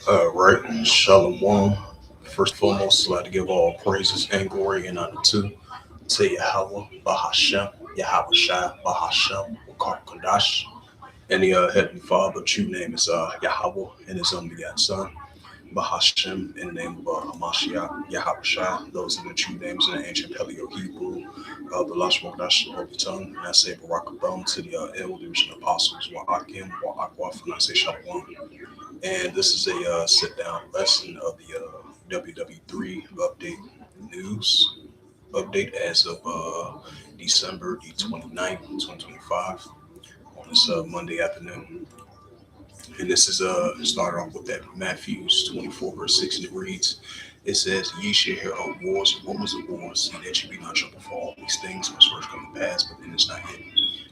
All right, Shalom. First and foremost, I'd like to give all praises and glory and honor to Yahweh, Bahashem, Yahweh Shai, Bahashem, Wakar Kadash. And the Heavenly Father, true name is Yahweh, and his unbegotten Son, Bahashem, in the name of Hamashiach, Yahweh Shai. Those are the true names in the ancient Paleo Hebrew, the Lashma Dash of the tongue. And I say Barakabam to the elders and apostles, Wa'akim, Wa'akwaf, and I say Shalom. And this is a sit-down lesson of the WW3 update news update as of December the 29th, 2025 on this Monday afternoon. And this is start off with that Matthews 24 verse 6, and it reads, it says, ye shall hear of wars, rumors of wars, see that you be not troubled, for all these things must first come to pass, but then it's not yet.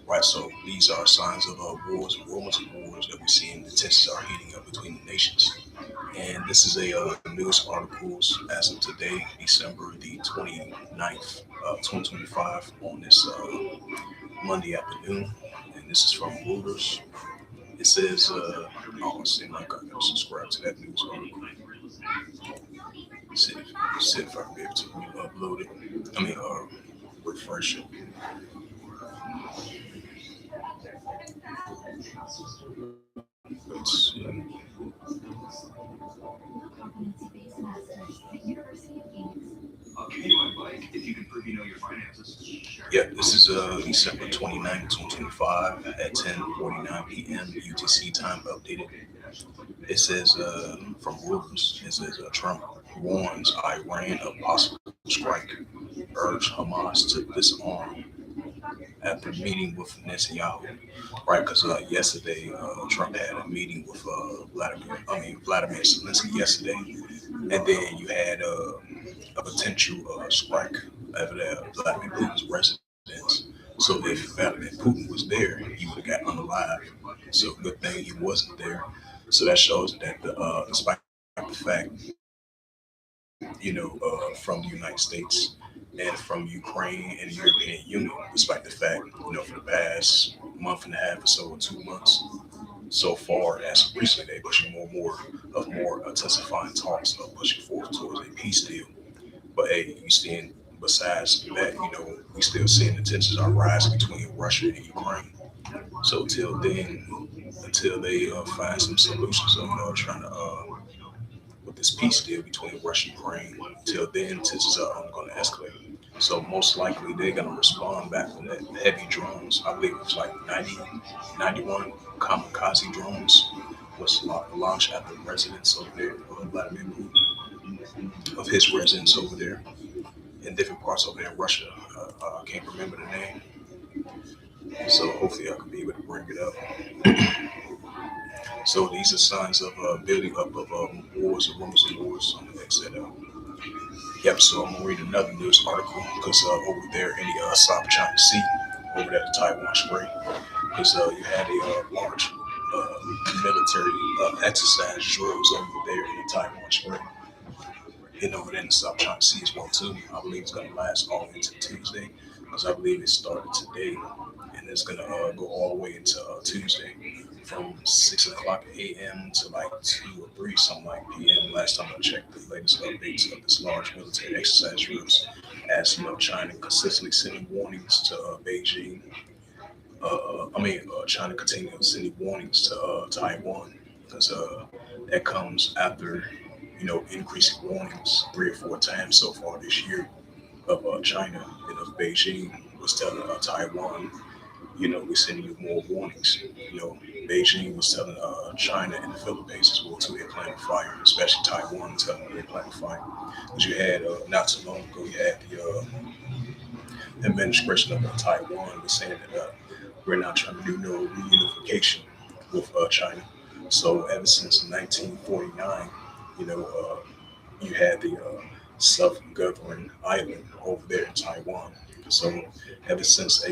Right, so these are signs of wars and rumors of wars that we see, and the tensions are heating up between the nations. And this is a news articles as of today, December the 29th, 2025, on this Monday afternoon. And this is from Reuters. It says, it seems like I gotta subscribe to that news article. See if I can be able to upload it. Refresh it. Let's see. Yeah, this is December 29th, 2025 at 10:49 p.m. UTC time updated. It says from Reuters, it says Trump warns Iran of possible strike, urge Hamas to disarm after meeting with Netanyahu. Right, because yesterday Trump had a meeting with Vladimir Zelensky yesterday, and then you had a potential strike over there, Vladimir Putin's residence. So if Vladimir Putin was there, he would have gotten unalive. So good thing he wasn't there. So that shows that despite the fact, from the United States and from Ukraine and the European Union, despite the fact, for the past month and a half or so, or 2 months, so far as recently, they're pushing more intensifying talks of pushing forward towards a peace deal. But hey, you seeing besides that, we still seeing the tensions are rising between Russia and Ukraine. So until they find some solutions of trying to with this peace deal between Russia and Ukraine, till then tensions are going to escalate. So most likely they're going to respond back with that heavy drones. I believe it's like 91 kamikaze drones was launched at the residence over there, Vladimir Putin, of his residence over there in different parts over there in Russia. I can't remember the name. So hopefully I can be able to bring it up. So these are signs of building up of wars and rumors of wars on the next set. Yep, so I'm going to read another news article because over there in the South China Sea, over there at the Taiwan Strait, because you had a large military exercise drills over there in the Taiwan Strait. And over there in the South China Sea as well too. I believe it's going to last all into Tuesday, because I believe it started today, and it's going to go all the way into Tuesday from 6 o'clock a.m. to like 2 or 3, something like p.m. Last time I checked the latest updates of this large military exercise drills, as China consistently sending warnings to Beijing. China continuing sending warnings to Taiwan, because that comes after increasing warnings 3 or 4 times so far this year of China, and of Beijing was telling Taiwan, we're sending you more warnings. Beijing was telling China and the Philippines as well too, they're planning fire, especially Taiwan telling them they're planning fire. Because you had not too long ago, you had the administration of Taiwan was saying that we're not trying to do no reunification with China. So ever since 1949, you had the self-governing island over there in Taiwan. So ever since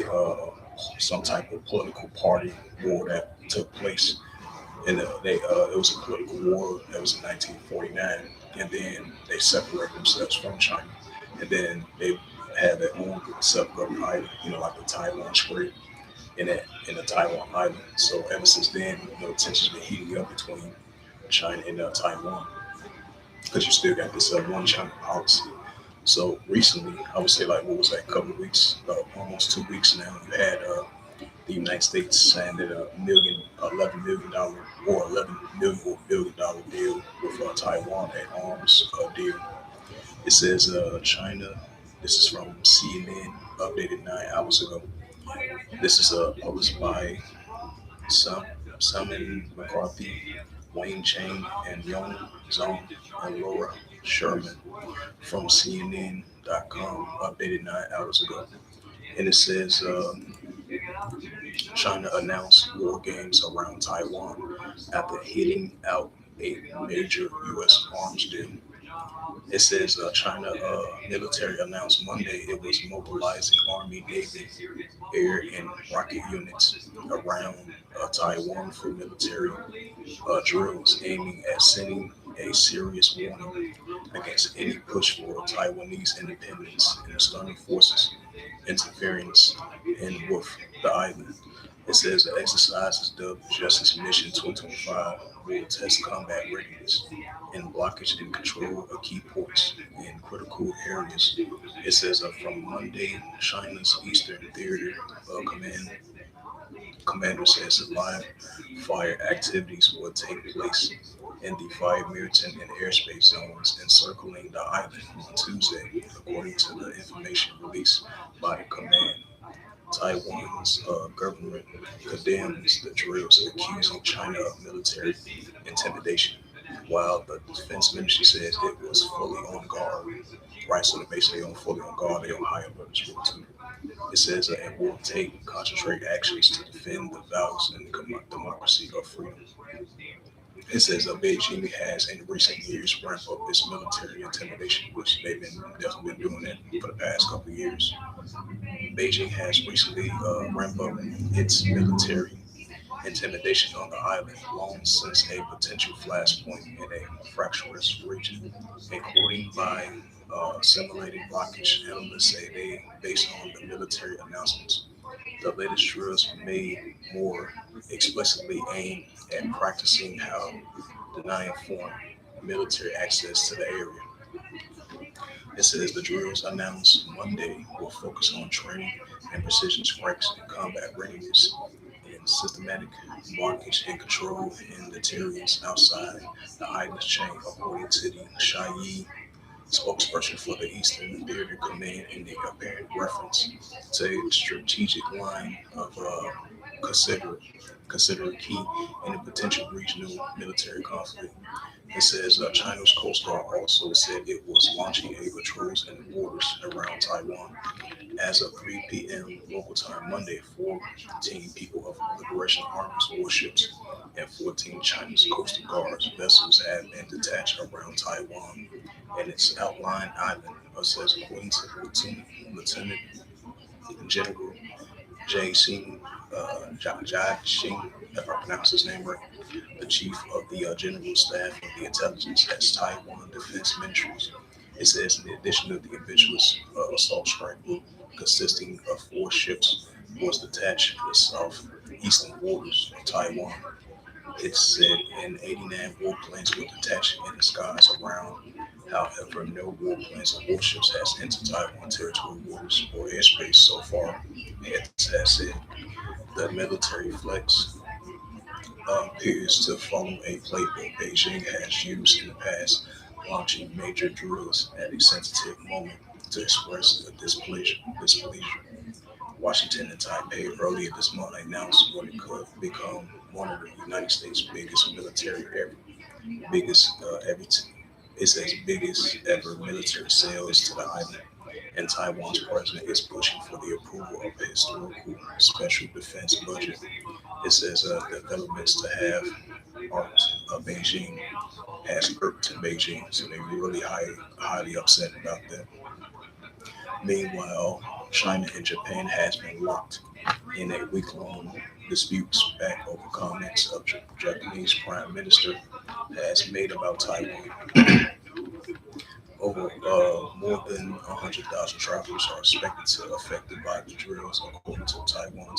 some type of political party war that took place, and it was a political war that was in 1949, and then they separated themselves from China, and then they had their own self-governing island, like the Taiwan Strait. in the Taiwan island. So ever since then, tensions been heating up between China and Taiwan because you still got this one China policy. So recently, I would say like what was that, a couple of weeks, almost 2 weeks now, you had the United States signed a $11 million or 11 million deal with Taiwan, an arms deal. It says China. This is from CNN, updated 9 hours ago. This is published by Sam, Simon McCarthy, Wayne Chang, and Yong Zong and Laura Sherman from CNN.com, updated 9 hours ago. And it says China announced war games around Taiwan after hitting out a major U.S. arms deal. It says China military announced Monday it was mobilizing Army, Navy, air, and rocket units around Taiwan for military drills, aiming at sending a serious warning against any push for Taiwanese independence and stunning forces interference in with the island. It says the exercise is dubbed Justice Mission 2025 will test combat readiness and blockage and control of key ports in critical areas. It says from Monday, China's Eastern Theater Commander says live fire activities will take place in the 5 maritime and airspace zones encircling the island on Tuesday, according to the information released by the command. Taiwan's government condemns the drills, accusing China of military intimidation, while the defense ministry says it was fully on guard. Right, so they're basically on fully on guard. They on high alert as well too. It says it will take concentrate actions to defend the values and democracy of freedom. It says Beijing has in recent years ramped up its military intimidation, which they've been definitely been doing that for the past couple of years. Beijing has recently ramped up its military intimidation on the island, long since a potential flashpoint in a fractious region. According by simulated blockage analysts say they, based on the military announcements, the latest drills made more explicitly aimed at practicing how denying foreign military access to the area. It says the drills announced Monday will focus on training and precision strikes and combat readiness and systematic blockage and control in the territories outside the island's chain, according to the Shayi spokesperson for the Eastern Theater Command in the apparent reference to a strategic line of consider considered key in a potential regional military conflict. It says China's Coast Guard also said it was launching a patrols in the waters around Taiwan. As of 3 p.m. local time Monday, 14 people of Liberation Army's warships and 14 Chinese Coastal Guards vessels have been detached around Taiwan and its outlying island, says according to Lieutenant General Jay Xing, Jai Xing, if I pronounce his name right, the chief of the General Staff of the Intelligence at Taiwan Defense Ministries. It says, in addition to the ambitious assault strike group consisting of 4 ships was detached in the southeastern waters of Taiwan. It said in 89 warplanes were detached in the skies around. However, no warplanes or warships has entered Taiwan territory waters or airspace so far. It has said the military flex appears to follow a playbook Beijing has used in the past, launching major drills at a sensitive moment to express displeasure. Washington and Taipei earlier this month announced what it could become one of the United States' biggest military ever, biggest ever. It says biggest ever military sales to the island. And Taiwan's president is pushing for the approval of a historical special defense budget. It says developments to have irked Beijing has irked Beijing, so they're really highly upset about that. Meanwhile, China and Japan has been locked in a week-long dispute back over comments of Japanese Prime Minister has made about Taiwan. Over more than 100,000 travelers are expected to affected by the drills, according to Taiwan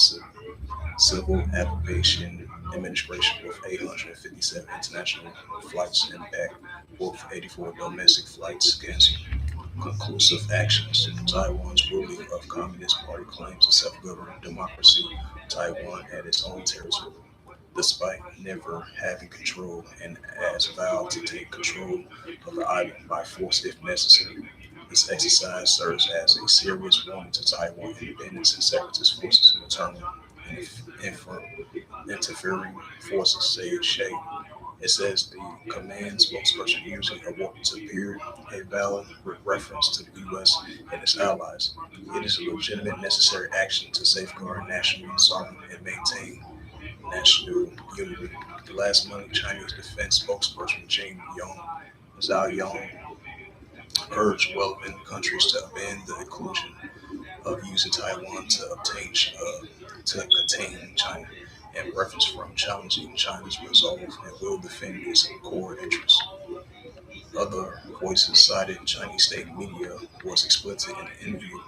Civil Aviation Administration, with 857 international flights impacted, with 84 domestic flights canceled. Conclusive actions. Taiwan's ruling of Communist Party claims a self-governing democracy. Taiwan had its own territory, despite never having control, and has vowed to take control of the island by force if necessary. This exercise serves as a serious warning to Taiwan independence and separatist forces in maternal and interfering forces, said Shea. It says the command spokesperson using a to period, a valid reference to the U.S. and its allies. It is a legitimate, necessary action to safeguard national sovereignty and maintain national unity. Last month, Chinese defense spokesperson Zhao Yong urged relevant countries to abandon the inclusion of using Taiwan to contain China, and reference from challenging China's resolve and will defend its core interests. Other voices cited Chinese state media was explicit in an interview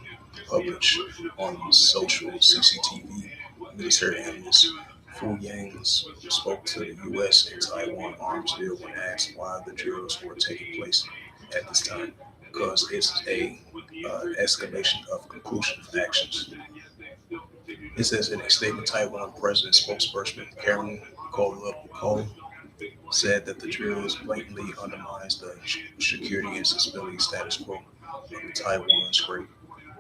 published on social CCTV. Military analyst Fu Yang spoke to the U.S. and Taiwan arms deal when asked why the drills were taking place at this time, because it's a escalation of conclusion of actions. It says in a statement, Taiwan President spokesperson Karen Cole said that the drills blatantly undermines the security and stability status quo of the Taiwan Strait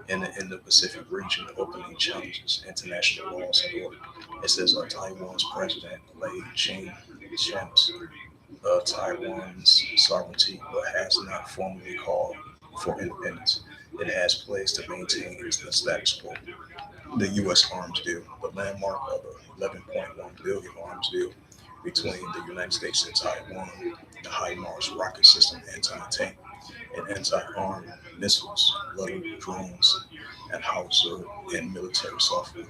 in the Indo-Pacific region, openly challenges international laws and order. It says Taiwan's president Lai Ching champs Taiwan's sovereignty, but has not formally called for independence. It has pledged to maintain the status quo. The U.S. arms deal, the landmark of the 11.1 billion arms deal between the United States and Taiwan, the HIMARS rocket system, anti-tank and anti-armed missiles, little drones, and howitzer and military software.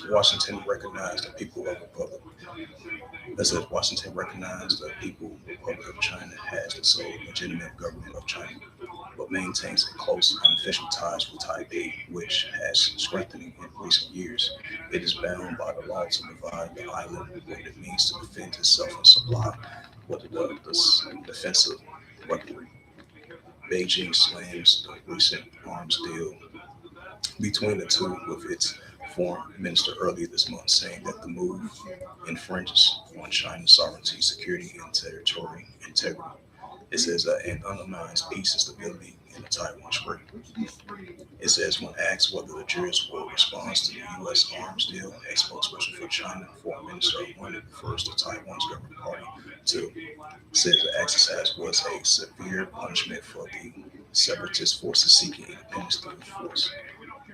Washington recognized the people of the Republic. That says Washington recognized the People Republic of China as the sole legitimate government of China, but maintains a close unofficial ties with Taipei, which has strengthened in recent years. It is bound by the law to provide the island what it means to defend itself and supply what the defensive weaponry. Beijing slams the recent arms deal between the two with its foreign minister earlier this month, saying that the move infringes on China's sovereignty, security, and territorial integrity. It says and undermines peace and stability in the Taiwan Strait. It says when asked whether the jurors will respond to the U.S. arms deal, a spokesperson for China, Foreign Minister One, refers to Taiwan's governing party to said the exercise was a severe punishment for the separatist forces seeking independence through force.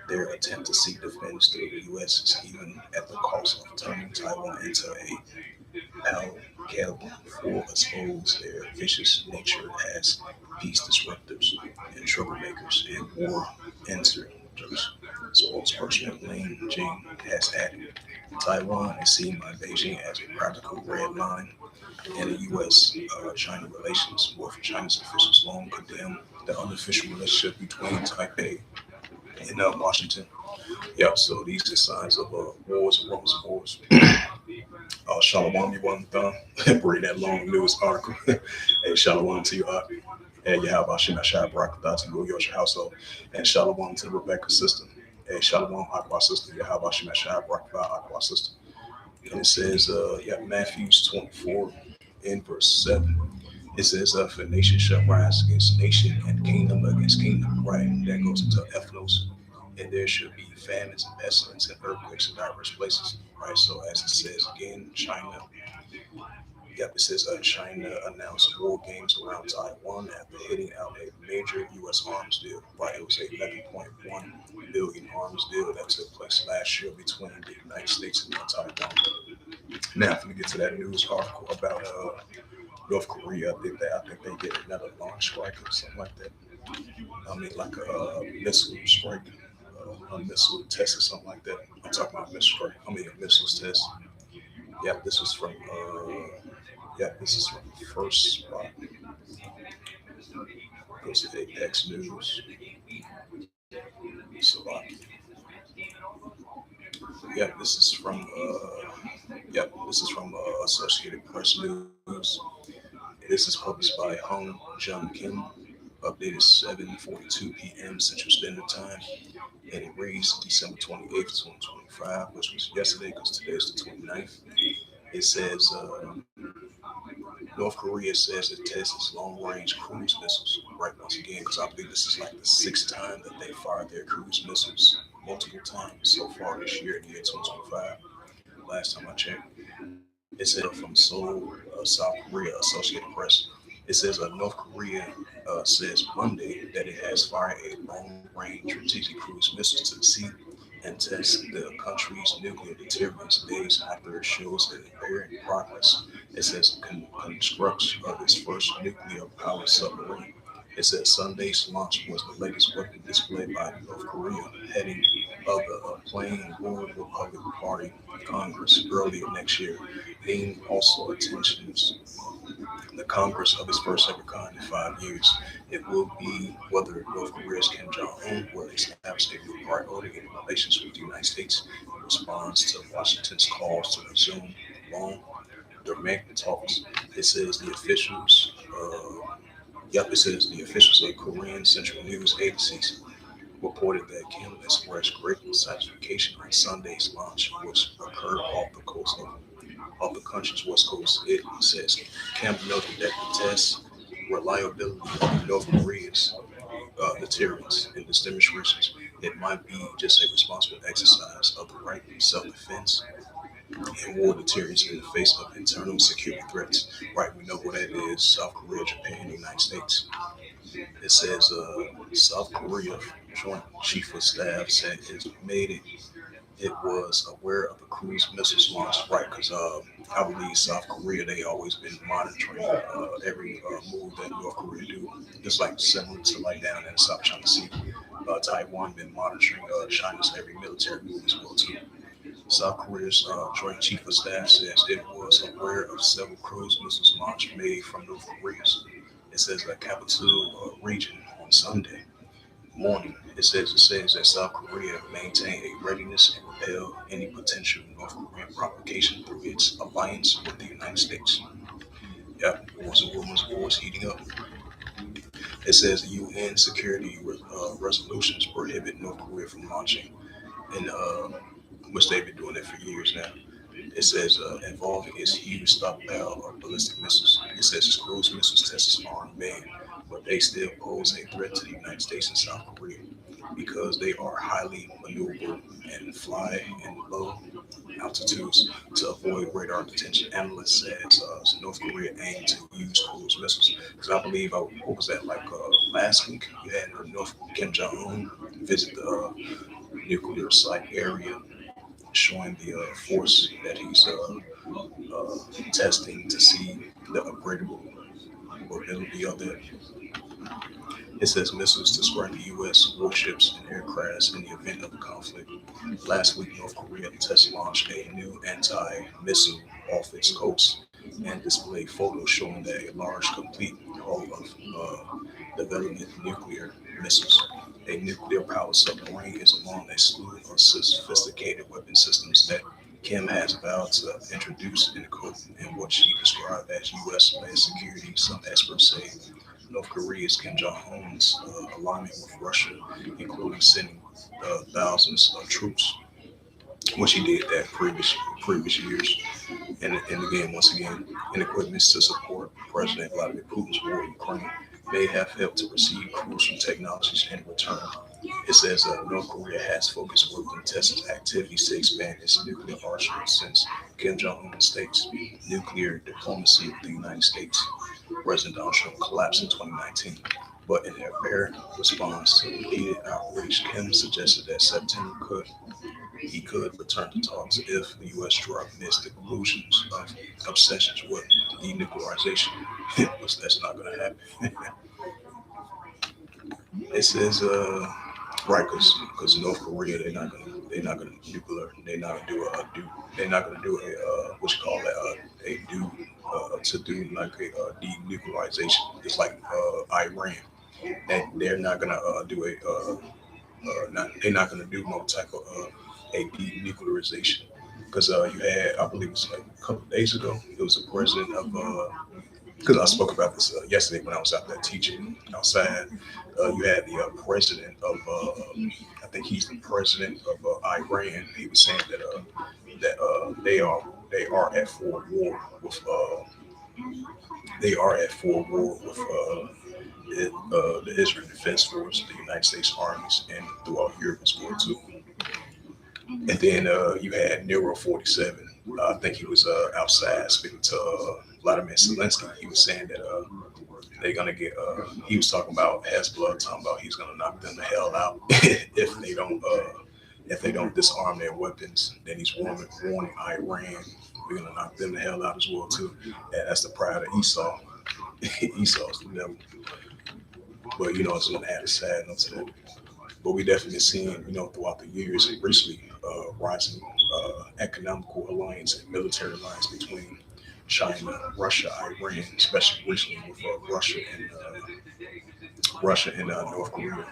Their attempt to seek defense through the U.S. is even at the cost of turning Taiwan into a Al-Qaeda for expose their vicious nature as peace disruptors and troublemakers and war insurgents. Spokesperson Lin Jing has added, Taiwan is seen by Beijing as a practical red line in the U.S.-China relations, with China's officials long condemned the unofficial relationship between Taipei and Washington. Yeah, so these are signs of wars and rumors of wars. Shalom, you want to read that long news article? Hey, shalom to you, and Yahweh Shema Shai Barakatah to your household, and shalom to Rebecca's sister. Hey, shalom, Aqua sister, Yahweh Shema Shai Barakatah, Aqua sister. And it says, Matthew 24 in verse 7. It says, for nation shall rise against nation and kingdom against kingdom. Right, that goes into ethnos. And there should be famines and pestilence and earthquakes in diverse places. Right, so as it says again, China. Yep, it says China announced war games around Taiwan after hitting out a major U.S. arms deal. Right, it was a 11.1 billion arms deal that took place last year between the United States and Taiwan. Now, if we get to that news article about North Korea, I think they get another launch strike or something like that. I mean, like a missile strike, a missile test or something like that. I'm talking about missile strike. I mean, a missiles test. Yeah, this was from. This is from the first spot. goes to Apex News. Slovakia. Yeah, this is from Associated Press News. This is published by Hung Jung Kim. Updated 7:42 p.m. Central Standard Time, and it reads December 28th, 2025, which was yesterday because today is the 29th. It says North Korea says it tests its long-range cruise missiles. Right, once again, because I believe this is like the sixth time that they fired their cruise missiles multiple times so far this year in the year 2025. Last time I checked, it said from Seoul, South Korea, Associated Press. It says North Korea says Monday that it has fired a long-range strategic cruise missile to the sea and tests the country's nuclear deterrence days after it shows a varying progress. It says construction of its first nuclear-powered submarine. It says Sunday's launch was the latest weapon displayed by North Korea, heading of the Plain World Republic Party Congress earlier next year, being also attentions the Congress of its first ever kind in 5 years. It will be whether North Korea's Kim Jong Un will establish a new priority in relations with the United States in response to Washington's calls to resume long direct talks. It says the officials. It says the officials of Korean Central News agencies reported that Kim expressed great satisfaction on Sunday's launch, which occurred off the country's west coast. It says Kim noted that the test reliability of North Korea's deterrence in this demonstrations, it might be just a responsible exercise of the right of self-defense and war deterrence in the face of internal security threats. Right, we know what that is: South Korea, Japan, the United States. It says South Korea Joint Chief of Staff said it was aware of the cruise missiles launch, right? Because I believe South Korea they always been monitoring every move that North Korea do, just like similar to like down in the South China Sea. Taiwan been monitoring China's every military move as well too. South Korea's Joint Chief of Staff says it was aware of several cruise missiles launch made from North Korea. It says the capital region on Sunday morning. It says that South Korea maintained a readiness and repel any potential North Korean provocation through its alliance with the United States. Yep, wars and rumors, wars heating up. It says the UN security resolutions prohibit North Korea from launching, and which they've been doing that for years now. It says involving its huge stockpile of ballistic missiles. It says its cruise missiles test its armed man, but they still pose a threat to the United States and South Korea because they are highly maneuverable and fly in low altitudes to avoid radar detection. Analysts says North Korea aimed to use cruise missiles because I believe what was that like last week? You had North Kim Jong Un visit the nuclear site area, showing the force that he's testing to see the upgradable mobility of it. It says missiles to strike U.S. warships and aircrafts in the event of a conflict. Last week, North Korea test launched a new anti-missile off its coast and displayed photos showing that a large, complete hull of development nuclear missiles. A nuclear-powered submarine is among a slew of sophisticated weapon systems that Kim has vowed to introduce in what she described as U.S.-led security. Some experts say North Korea's Kim Jong Un's alignment with Russia, including sending thousands of troops, which he did that previous years, and again, once again, and equipment to support President Vladimir Putin's war in Ukraine may have helped to receive crucial technologies in return. It says North Korea has focused work on testing activities to expand its nuclear arsenal since Kim Jong Un states nuclear diplomacy with the United States. President Donald Trump collapsed in 2019. But in a rare response to repeated outrage, Kim suggested that September he could return to talks if the U.S. dropped its conclusions of obsessions with denuclearization, which that's not going to happen. It says, right, because North Korea they're not gonna do they're not gonna do a what you call that to do like a denuclearization. It's like Iran. that they're not gonna do they're not gonna do no type of a denuclearization because you had, I believe it was like a couple of days ago, it was a president of because I spoke about this yesterday when I was out there teaching outside. You had the president of I think he's the president of Iran. He was saying that they are at full war with they are at full war with the Israel Defense Force, the United States armies, and throughout Europe as well too. And then you had Nero 47. I think he was outside speaking to Vladimir Zelensky. He was saying that they're gonna get. He was talking about Hezbollah, talking about he's gonna knock them the hell out if they don't disarm their weapons. Then he's warning Iran, we're gonna knock them the hell out as well too. And that's the pride of Esau. Esau's the devil. But it's gonna add a sad note to that. But we definitely seen, throughout the years recently, rising economical alliance and military alliance between China, Russia, Iran, especially recently with Russia and North Korea.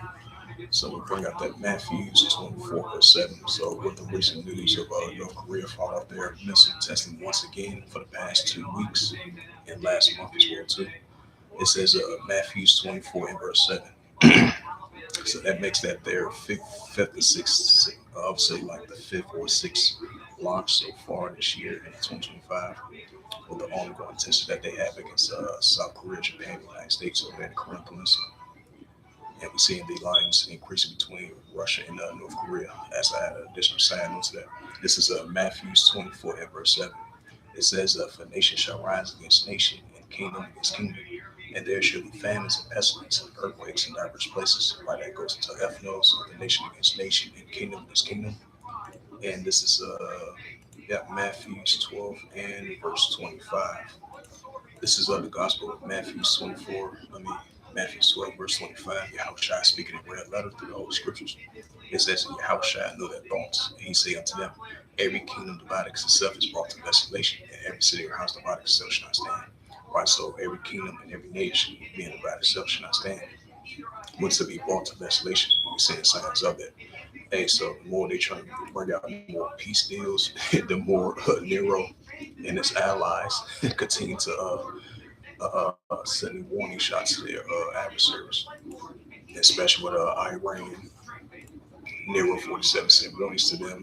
So we bring out that Matthews 24:7. So with the recent news of North Korea followed off their missile testing once again for the past 2 weeks and last month as well too. It says Matthews 24 and verse 7. So that makes that their fifth or sixth, I would say like the fifth or sixth launch so far this year in 2025, with the ongoing tension that they have against South Korea, Japan, the United States over there in the Korean Peninsula. And we're seeing the lines increasing between Russia and North Korea. As I had an additional side note to that, this is Matthew 24 and verse 7. It says, "For nation shall rise against nation, and kingdom against kingdom, and there shall be famines and pestilence and earthquakes in diverse places." Right, that goes into ethnos, the nation against nation, and kingdom against kingdom. And this is Matthew 12 and verse 25. This is the Gospel of Matthew 24. Matthew 12 verse 25. Yahushua speaking in red letter through the Holy Scriptures. It says, Yahushua know their thoughts, and he say unto them, every kingdom divided against itself is brought to desolation, and every city or house divided against itself shall not stand. Right, so every kingdom and every nation being divided itself shall not stand. What's to be brought to desolation? We're seeing signs of that. Hey, so the more they try to bring out more peace deals, the more Nero and his allies continue to sending warning shots to their adversaries, especially with Iran. Nero 47 sent warnings to them,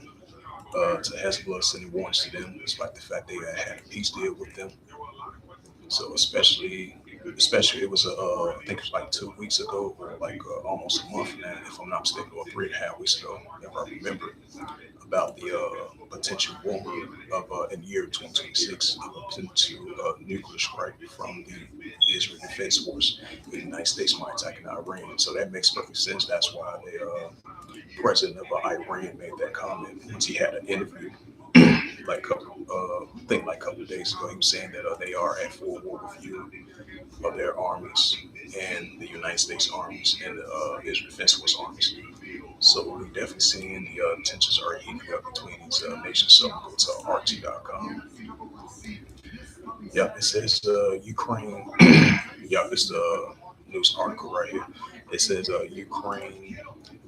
to Hezbollah sending warnings to them, despite the fact they had a peace deal with them. So especially it was I think it was like 2 weeks ago, or like almost a month now, if I'm not mistaken, or 3.5 weeks ago, if I remember, about the potential rumor of in the year 2026 of a potential nuclear strike from the Israel Defense Force. The United States might attack Iran, so that makes perfect sense. That's why the president of Iran made that comment once he had an interview I think like a couple of days ago. He was saying that they are at full war with you of their armies and the United States armies and the Israel Defense Force armies. So we're definitely seeing the tensions are heating up between these nations. So go to RT.com. Yep, it says Ukraine. Yep, it's the news article right here. It says Ukraine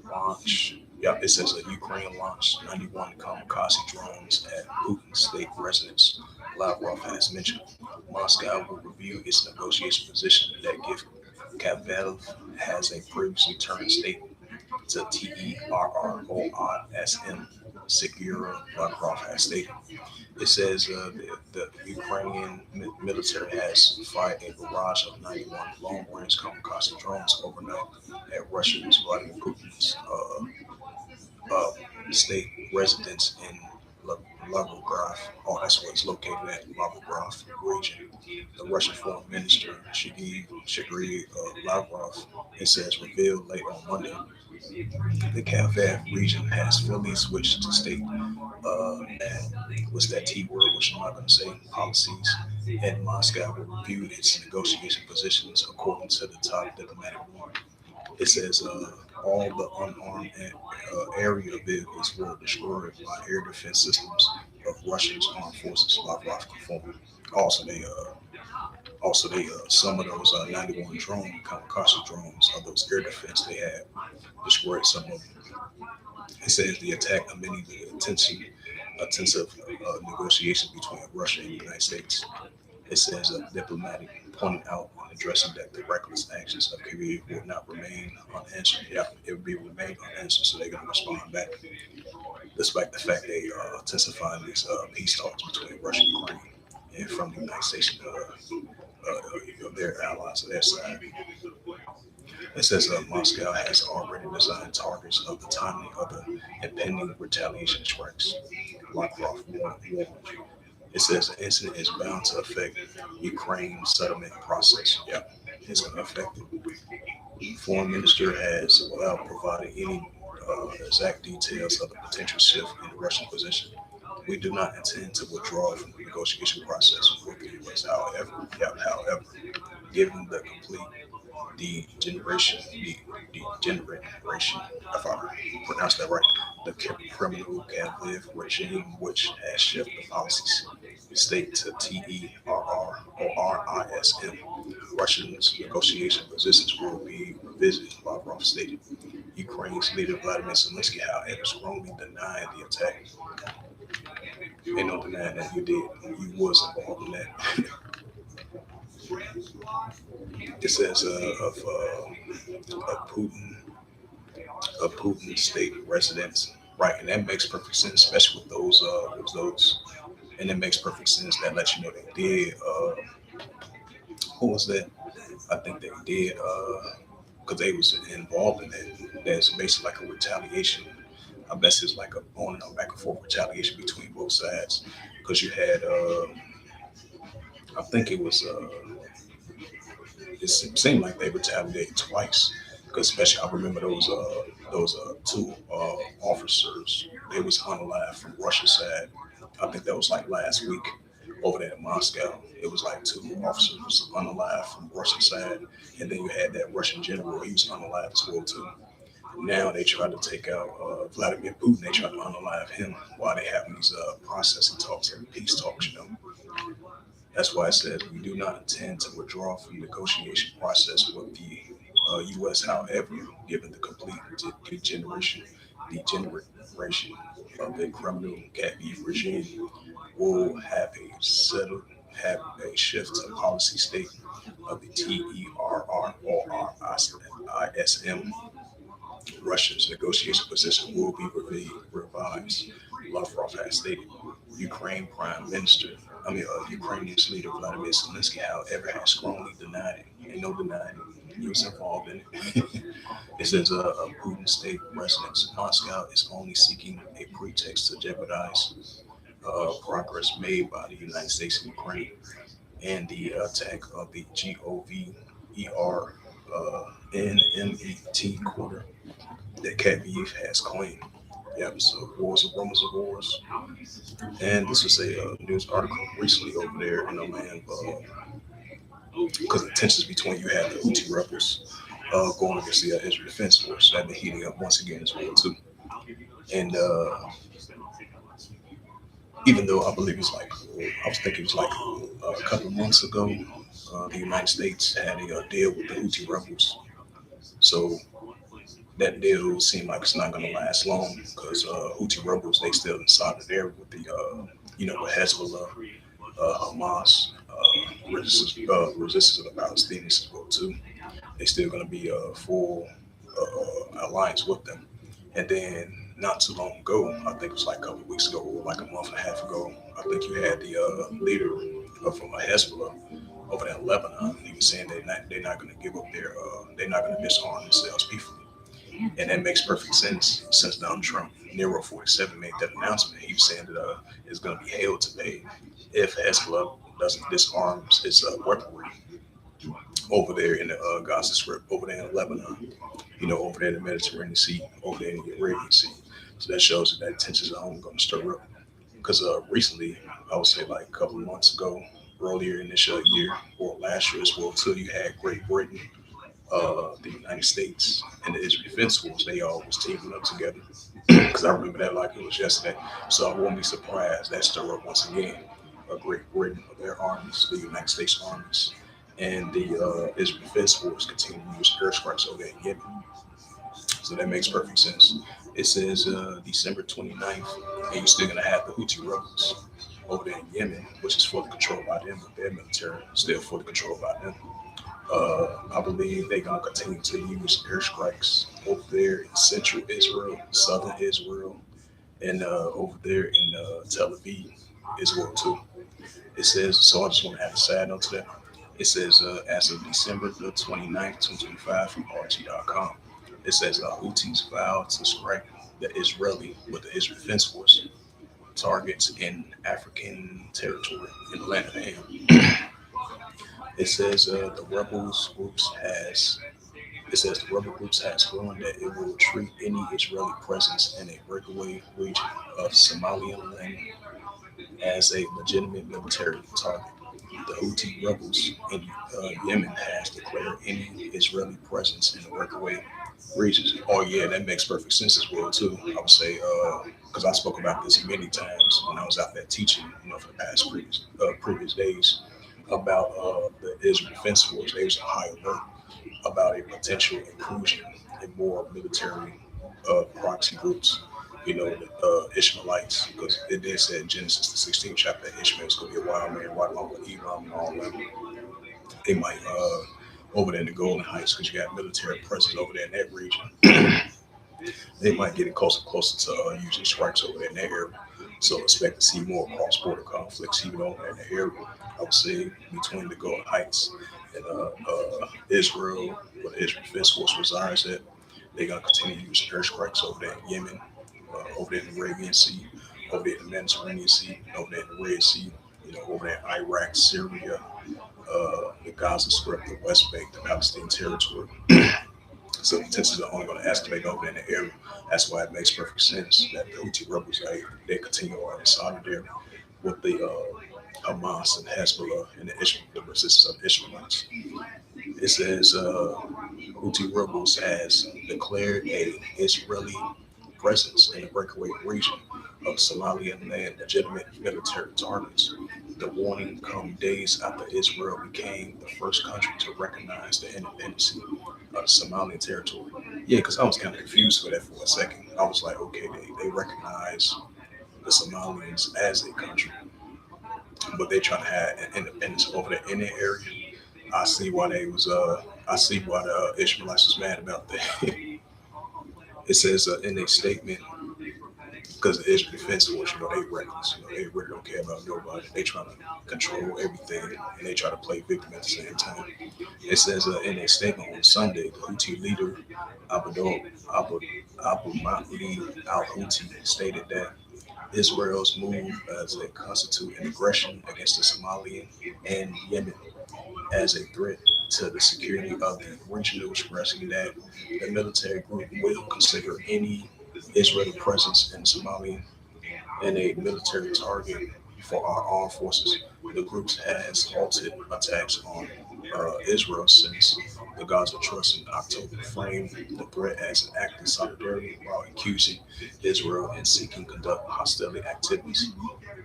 launch. Yep, it says Ukraine launched 91 kamikaze drones at Putin's state residence. Lavrov has mentioned Moscow will review its negotiation position that gives Kavalev has a previously turned state to TERROISM. Segura Lavrov has stated. It says the Ukrainian military has fired a barrage of 91 long-range kamikaze drones overnight at Russia's Vladimir Putin's state residence in Lavogrov. Oh, that's where it's located at, Lavogrov region. The Russian Foreign Minister Sergei Lavrov, it says, revealed late on Monday. The Kavav region has fully switched to state. What's that T word, which I'm not going to say, policies, and Moscow will review its negotiation positions according to the top diplomatic warrant. It says all the unarmed area vehicles were destroyed by air defense systems of Russia's armed forces. Lavrov confirmed. Also, Also, they some of those 91 drone kamikaze drones, those air defense they had, destroyed some of them. It says the attack amid the intensive negotiations between Russia and the United States. It says diplomatic pointed out and addressing that the reckless actions of Kyiv will not remain unanswered. Yeah, it will be remain unanswered, so they're going to respond back, despite the fact they intensifying these peace talks between Russia and Ukraine, and from the United States, their allies of their side. It says Moscow has already designed targets of the timing of the impending retaliation strikes. Lavrov warned. It says the incident is bound to affect Ukraine's settlement process. Yeah, it's going to affect it. Foreign minister has, without providing any exact details of the potential shift in the Russian position, we do not intend to withdraw from the negotiation process with the U.S. However, given the complete degeneration, if I pronounce that right, the criminal Kavliv regime, which has shifted the policies state to TERRORISM. Russia's negotiation positions will be revisited, Lavrov stated. Ukraine's leader Vladimir Zelensky, however, strongly denied the attack. Ain't no denying that you was involved in that. It says of Putin state residents, right? And that makes perfect sense, especially with those. And it makes perfect sense. That lets you know they did. Who was that? I think they did because they was involved in that. That's basically like a retaliation. I guess it's like a on and back and forth retaliation between both sides. Because you had, I think it was. It seemed like they retaliated twice. Because especially I remember those two officers. They was unalive from Russia's side. I think that was like last week over there in Moscow. It was like two officers unalive from Russian side, and then you had that Russian general. He was unalive as well too. Now they try to take out Vladimir Putin. They try to unalive him while they having these processing talks and peace talks. That's why it says we do not intend to withdraw from the negotiation process with the U.S. However, given the complete degeneration of the criminal Kyiv regime, will have a shift to policy state of the TERRORISM. Russia's negotiation position will be revised, Lavrov has stated. Ukrainian's leader Vladimir Zelensky, however, has strongly denied it. Ain't no denying it. He was involved in it. It says Putin state residents. Moscow is only seeking a pretext to jeopardize progress made by the United States and Ukraine and the attack of the GOVERNMET quarter that Kyiv has claimed. Yep, so wars and rumors of wars. And this was a news article recently over there in Oman, because the tensions between you had the Houthi rebels going against the Israel Defense Force that have been heating up once again as well too. And even though I believe it's like, I was thinking it was like a couple of months ago, the United States had a deal with the Houthi rebels. So that deal seemed like it's not going to last long because Houthi rebels, they still in solidarity with the with Hezbollah, Hamas, resistance of the Palestinians as well too. They still going to be a full alliance with them. And then not too long ago, I think it was like a couple of weeks ago, or like a month and a half ago, I think you had the leader from Hezbollah over there in Lebanon. He was saying they're not going to give up they're not going to disarm themselves peacefully. And that makes perfect sense since Donald Trump, Nero 47, made that announcement. He was saying that it's going to be hell to pay if Hezbollah doesn't disarm its weaponry over there in the Gaza Strip, over there in Lebanon, over there in the Mediterranean Sea, over there in the Arabian Sea. So that shows that tensions are only going to stir up. Because recently, I would say like a couple of months ago, earlier in this year, or last year as well too, you had Great Britain, the United States, and the Israel Defense Force. They all was teaming up together. Because I remember that like it was yesterday. So I won't be surprised that stir up once again. Great Britain, their armies, the United States armies, and the Israel Defense Force continue to use airstrikes over in Yemen. So that makes perfect sense. It says December 29th, and you're still going to have the Houthi rebels over there in Yemen, which is fully controlled by them, but their military still fully controlled by them. I believe they're going to continue to use airstrikes over there in central Israel, southern Israel, and over there in Tel Aviv as well too. It says, so I just want to add a side note to that. It says, as of December the 29th, 2025 from RT.com, it says Houthis vowed to strike the Israeli with the Israel Defense Force targets in African territory in the land of Ham. It says it says the rebel groups has warned that it will treat any Israeli presence in a breakaway region of Somaliland as a legitimate military target. The Houthi rebels in Yemen has declared any Israeli presence in the breakaway regions. Oh yeah, that makes perfect sense as well too. I would say because I spoke about this many times when I was out there teaching, for the past previous days about the Israel Defense Force. They was on high alert about a potential inclusion in more military proxy groups. The Ishmaelites, because it did say in Genesis the 16th chapter that Ishmael is going to be a wild man right along with Elam and all that. They might over there in the Golden Heights, because you got military presence over there in that region. They might get closer and closer to using strikes over there in that area. So expect to see more cross-border conflicts even over there in the area. I would say between the Golden Heights and Israel, where the Israel Defense Force resides at. They're gonna continue to use airstrikes over there in Yemen, over there in the Arabian Sea, over there in the Mediterranean Sea, over there in the Red Sea. Over there in Iraq, Syria, the Gaza Strip, the West Bank, the Palestinian territory. So the tensions are only going to escalate over in the area. That's why it makes perfect sense that the Houthi rebels they continue on in solidarity with the Hamas and Hezbollah and the resistance of the Ishmaelites. It says Houthi rebels has declared a Israeli presence in the breakaway region of Somaliland legitimate military targets. The warning come days after Israel became the first country to recognize the independence of the Somalian territory. Yeah, because I was kind of confused with that for a second. I was like, okay, they recognize the Somalians as a country, but they trying to have an independence over there in that area. I see why they was I see why the Ishmaelites was mad about that. It says in a statement, because the Israel Defense Force, they reckless. They really don't care about nobody. They trying to control everything, and they try to play victim at the same time. It says in a statement on Sunday, the Houthi leader Abdul Abu Abu Mahdi al Houthi stated that Israel's move as a constitute an aggression against the Somalian and Yemen as a threat to the security of the region, expressing that the military group will consider any Israeli presence in Somalia and a military target for our armed forces. The group has halted attacks on Israel since the Gaza Trust in October framed the threat as an act of solidarity while accusing Israel and seeking conduct hostility activities.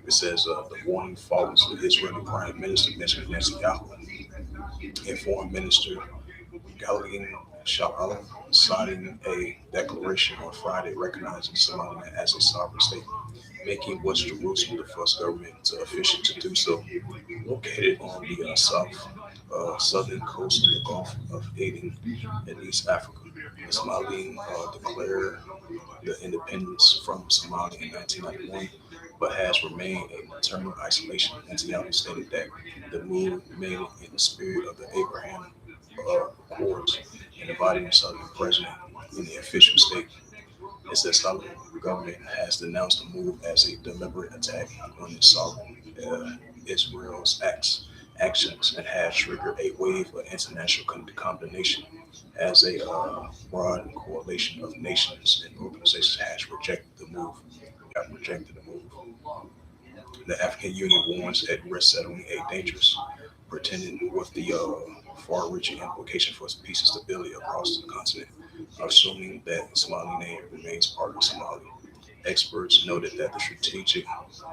It says the warning follows the Israeli Prime Minister Benjamin Netanyahu and Foreign Minister Galen Sha'ala signing a declaration on Friday recognizing Somaliland as a sovereign state, making West Jerusalem the first government to officially to do so. Located on the southern coast of the Gulf of Aden in East Africa, the Somalian declared the independence from Somalia in 1991, but has remained in eternal isolation. Netanyahu stated that the move made it in the spirit of the Abraham Accords and inviting the Southern president in the official state. It says the government has denounced the move as a deliberate attack on its sovereign Israel's actions and has triggered a wave of international condemnation as a broad coalition of nations and organizations has rejected the move. Have rejected the move. The African Union warns at risk settling a dangerous pretending with the far-reaching implication for peace and stability across the continent, assuming that Somaliland remains part of Somalia. Experts noted that the strategic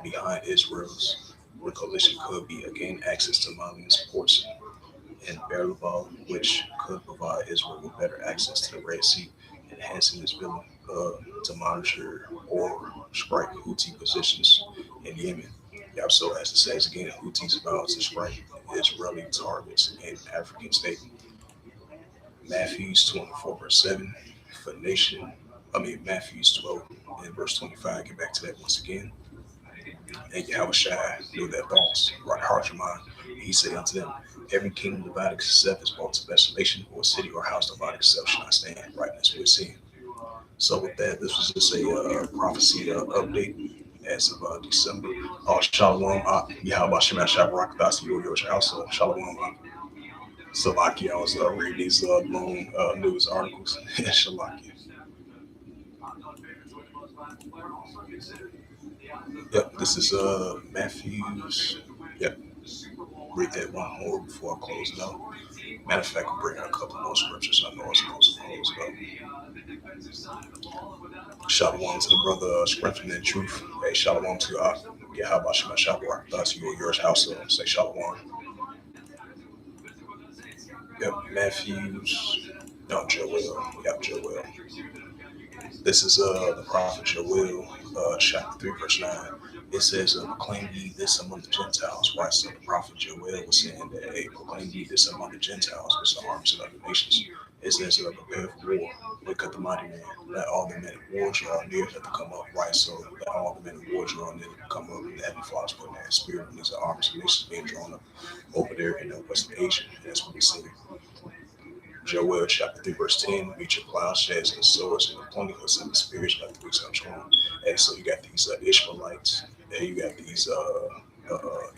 behind Israel's coalition could be again access to Malian ports and Berlabal, which could provide Israel with better access to the Red Sea, enhancing its ability to monitor or strike Houthi positions in Yemen. Yeah, so as it says again, Houthis vow to strike Israeli targets in African state. Matthews 24 verse 7 for nation. Matthews 12 and verse 25. Get back to that once again. And Yahushua knew their thoughts, right heart your mind. He said unto them, every kingdom divided itself is brought to desolation, or a city or house divided itself shall not stand. Right, that's what we're seeing. So with that, this was just a prophecy update as of December. Shalom, Yahweh Shemah Shabrak, your house. Shalom, Salakia. I was reading these long news articles. Shalakia. Yep, this is Matthews. Yep, read that one more before I close it out. Matter of fact, I'll bring out a couple more scriptures. I know I was supposed to close it out. Shalom to the brother strengthening in truth. Hey, shalom to Yahweh Shema Shabbat. Thus you or yours house. Say shalom. Yep, Matthews. No, Joel. Yep, Joel. This is the prophet Joel, chapter 3, verse 9. It says, proclaim ye this among the Gentiles. Right, so the prophet Joel was saying that, hey, proclaim ye this among the Gentiles, which are armies of other nations. It says, prepare for war, wake up the mighty man, let all the men of war draw near to come up. Right, so let all the men of war draw near to come up, and the heavenly fathers putting their spirit, and these are armies of nations being drawn up over there in Western Asia. And that's what we're seeing. Joel chapter 3, verse 10, meet your plowshares and swords and the plunderers and the spirits like the weeks of strong. And so you got these Ishmaelites, and you got these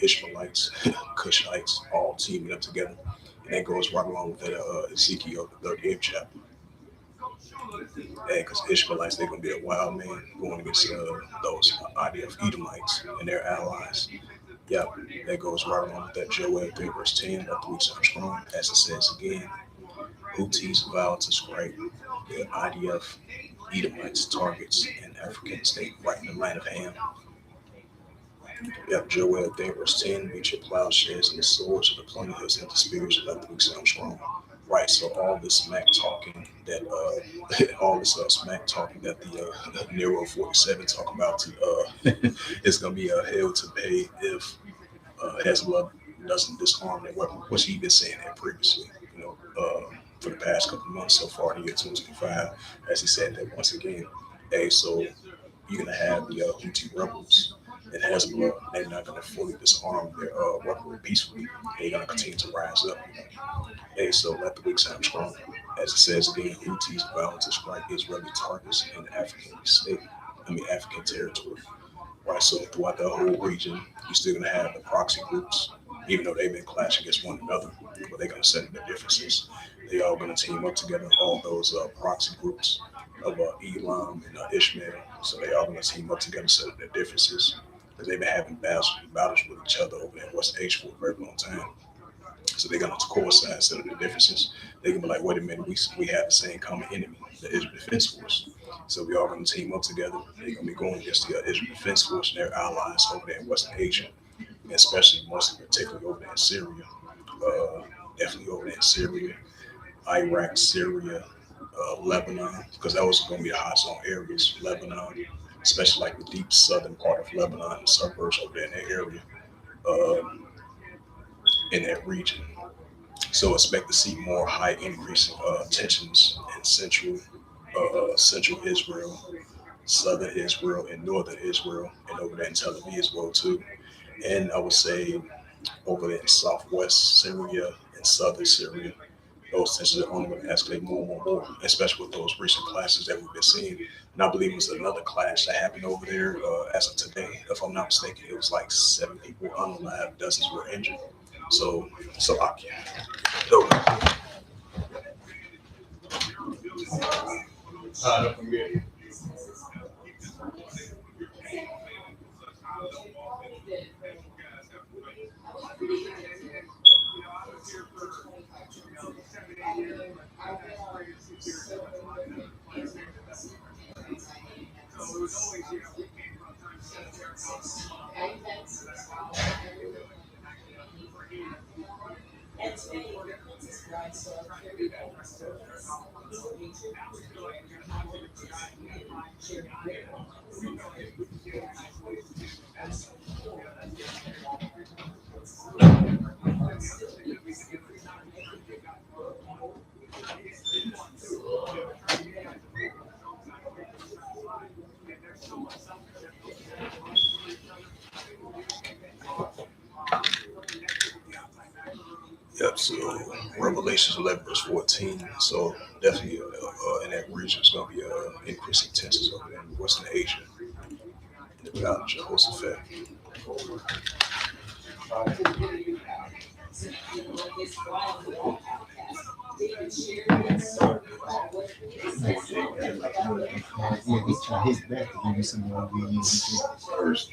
Ishmaelites, Cushites, all teaming up together. And that goes right along with that Ezekiel, the 38th chapter. Because Ishmaelites, they're going to be a wild man going against those IDF Edomites and their allies. Yep, that goes right along with that Joel 3, verse 10, like the weeks of strong, as it says again. Houthis vowed to strike the IDF Edomites targets in African state, right in the land of Ham. Yep, Joel 3 verse 10, meet your plowshares and the swords of the plunderers and the spirits of the weak sound strong. Right, so all this smack talking that smack talking that the Nero 47 talk about it's gonna be a hell to pay if Hezbollah doesn't disarm their weapon, which he's been saying that previously, for the past couple of months so far in the year 2025, as he said that once again. Hey, so you're gonna have the Houthi rebels and Hezbollah. They're not gonna fully disarm their weaponry peacefully. They're gonna continue to rise up. Hey, so let the weak sound strong. As it says again, Houthis vow to strike Israeli targets in African territory. Right, so throughout the whole region, you're still gonna have the proxy groups, even though they've been clashing against one another, but they're gonna settle their differences. They all gonna team up together, all those proxy groups of Elam and Ishmael. So they all gonna team up together, settle their differences, because they've been having battles with each other over there in West Asia for a very long time. So they're gonna coincide, settle their differences. They can be like, wait a minute, we have the same common enemy, the Israel Defense Force. So we all gonna team up together. They're gonna be going against the Israel Defense Force and their allies over there in Western Asia, especially mostly particularly over there in Syria. Definitely over there in Syria, Iraq, Syria, Lebanon, because that was going to be the hot zone areas. Lebanon, especially like the deep southern part of Lebanon, the suburbs over there in that area, in that region. So expect to see more high increasing tensions in central Israel, southern Israel, and northern Israel, and over there in Tel Aviv as well too. And I would say over there in southwest Syria and southern Syria, those tensions are only going to escalate more, especially with those recent clashes that we've been seeing. And I believe it was another clash that happened over there as of today. If I'm not mistaken, it was like 7 people unalive, dozens were injured. So I can't. No, I'm good. Yep. So Revelations 11 verse 14. So definitely in that region, it's going to be increasing tensions over there in Western Asia. Without Jehoshaphat. Yeah, he tried his best to give you some more videos. First.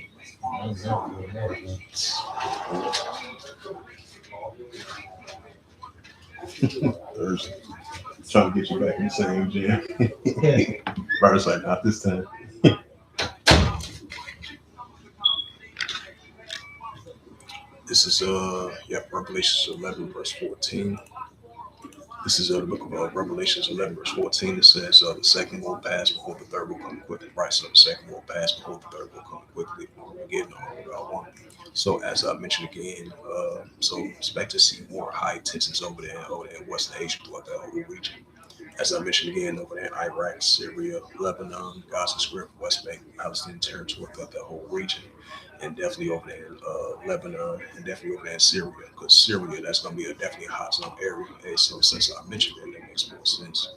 First. Trying to get you back in the same jam. First, like, not this time. This is Revelations 11 verse 14. This is the book of Revelations 11 verse 14. It says the second will pass before the third will come quickly. Right, so the second will pass before the third will come quickly. We're getting all about one. So as I mentioned again, so expect to see more high tensions over there in Western Asia throughout that whole region. As I mentioned again, over there in Iraq, Syria, Lebanon, Gaza Strip, West Bank, Palestinian territory throughout that whole region, and definitely over there in Lebanon, and definitely over there in Syria, because Syria, that's going to be definitely a hot zone area. And so since I mentioned it, that makes more sense.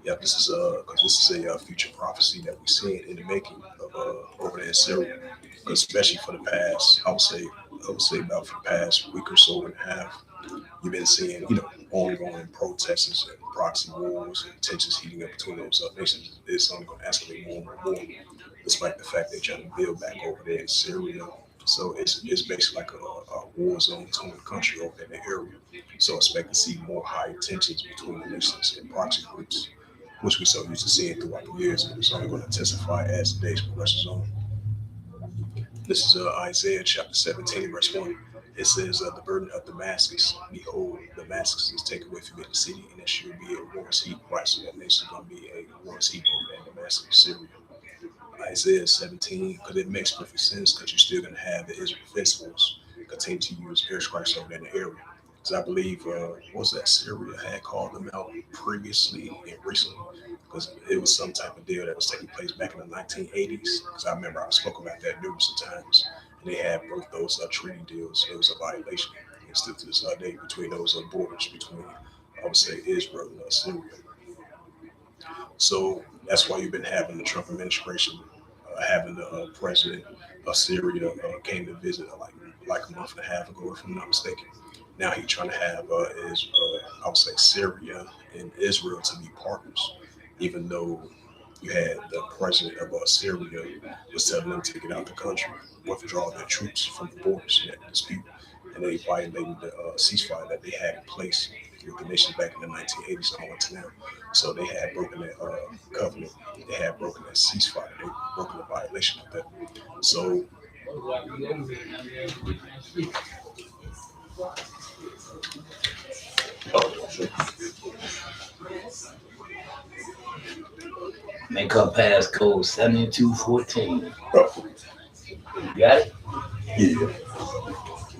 Yep, this is because this is a future prophecy that we're seeing in the making of over there in Syria, because especially for the past, I would say about for the past week or so and a half, you've been seeing, ongoing protests and proxy wars and tensions heating up between those nations. It's only going to escalate more and more, despite the fact they're trying to build back over there in Syria. So it's basically like a war zone between the country over there in the area. So expect to see more high tensions between the nations and proxy groups, which we so used to seeing throughout the years, and it's only going to intensify as the days progresses on. This is Isaiah chapter 17, verse 1. It says, the burden of Damascus, behold, Damascus is taken away from the city, and it should be a war's heap. Right, so that nation is going to be a war's heap over in Damascus, Syria. Isaiah 17, because it makes perfect sense, because you're still going to have the Israel festivals continue to use Paris Christ over in the area. Because I believe, what was that Syria had called them out previously and recently, because it was some type of deal that was taking place back in the 1980s. Because I remember I spoke about that numerous times, and they had broke those treaty deals. It was a violation, and still to this day between those borders between, I would say, Israel and Syria. So that's why you've been having the Trump administration, having the president of Syria came to visit like a month and a half ago, if I'm not mistaken. Now he's trying to have I would say Syria and Israel to be partners, even though you had the president of Syria was telling them to get out the country, withdraw their troops from the borders in that dispute, and they violated the ceasefire that they had in place with the nation back in the 1980s and all to now. So they had broken that covenant, they had broken that ceasefire, they broken the violation of that. So Make her passcode 7214. You got it? Yeah.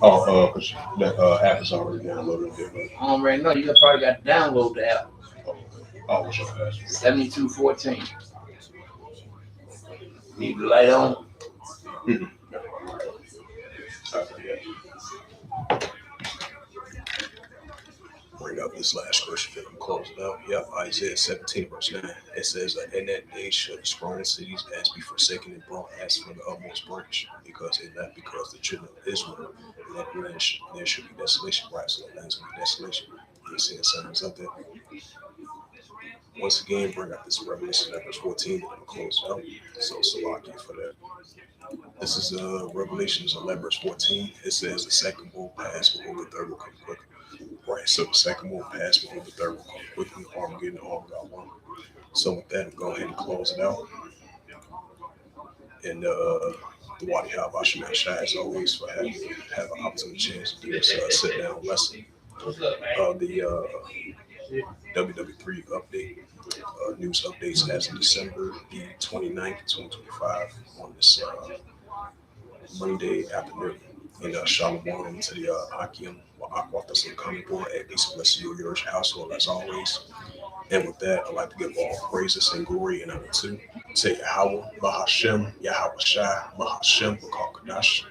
Oh, cause that app is already downloaded. There, I don't already know. You probably got to download the app. oh, what's your password? 7214. Need the light on? Mm-hmm. bring up this last scripture that I'm closing out. Yep, Isaiah 17, verse 9. It says, in that day shall the strong cities as be forsaken and brought as from the utmost branch, because they left because the children of Israel, and that land there should be desolation. Right, so that land's going to be desolation. You're seeing signs of that. Once again, bring up this Revelation verse 14, and I'm going to close it out. So Salaki for that. This is Revelations 11, verse 14. It says, the second will pass before the third will come quickly. Right, so the second will pass before the third will come quickly. Armageddon, all without one. So with that, go ahead and close it out. And the Wadi Habashim Shai, as always, for having have an opportunity chance to do this sit down lesson. The WW3 update, news updates as of December the 29th, 2025 on this Monday afternoon. And Shalom to the Akim, authors of the comic book at East Celestial Yours household as always. And with that, I'd like to give all praises and glory and honor to Yahweh, Bahashem, Yahweh Shai, Bahashem, Bakakadash.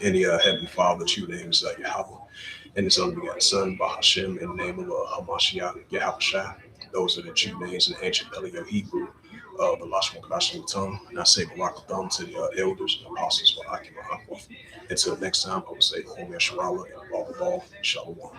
And the Heavenly Father, true name is Yahweh. And his only begotten Son, Bahashem, in the name of Hamashiach, Yahweh Shai. Those are the true names in the ancient Paleo Hebrew, the Lashon Kadashim tongue. And I say Barakatham to the elders and apostles for Akim and Until next time, I will say Om Yasharala and Shalom.